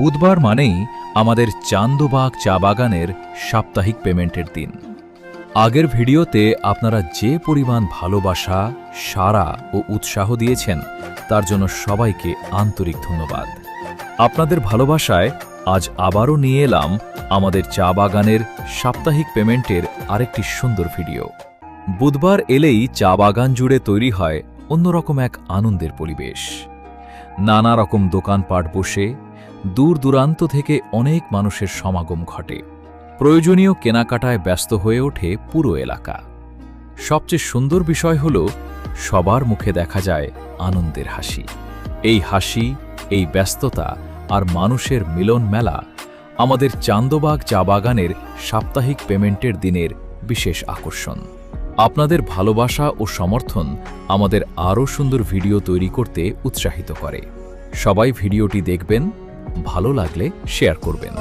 বুধবার মানেই আমাদের চান্দবাগ চা বাগানের সাপ্তাহিক পেমেন্টের দিন। আগের ভিডিওতে আপনারা যে পরিমাণ ভালোবাসা, সাড়া ও উৎসাহ দিয়েছেন তার জন্য সবাইকে আন্তরিক ধন্যবাদ। আপনাদের ভালোবাসায় আজ আবারও নিয়ে এলাম আমাদের চা বাগানের সাপ্তাহিক পেমেন্টের আরেকটি সুন্দর ভিডিও। বুধবার এলেই চা বাগান জুড়ে তৈরি হয় অন্যরকম এক আনন্দের পরিবেশ। নানা রকম দোকানপাট বসে দূর দূরান্ত থেকে অনেক মানুষের সমাগম ঘটে। প্রয়োজনীয় কেনাকাটায় ব্যস্ত হয়ে ওঠে পুরো এলাকা। সবচেয়ে সুন্দর বিষয় হল সবার মুখে দেখা যায় আনন্দের হাসি। এই হাসি, এই ব্যস্ততা আর মানুষের মিলন মেলা আমাদের চান্দবাগ চা বাগানের সাপ্তাহিক পেমেন্টের দিনের বিশেষ আকর্ষণ। আপনাদের ভালোবাসা ও সমর্থন আমাদের আরও সুন্দর ভিডিও তৈরি করতে উৎসাহিত করে। সবাই ভিডিওটি দেখবেন, ভালো লাগলে শেয়ার করবেন।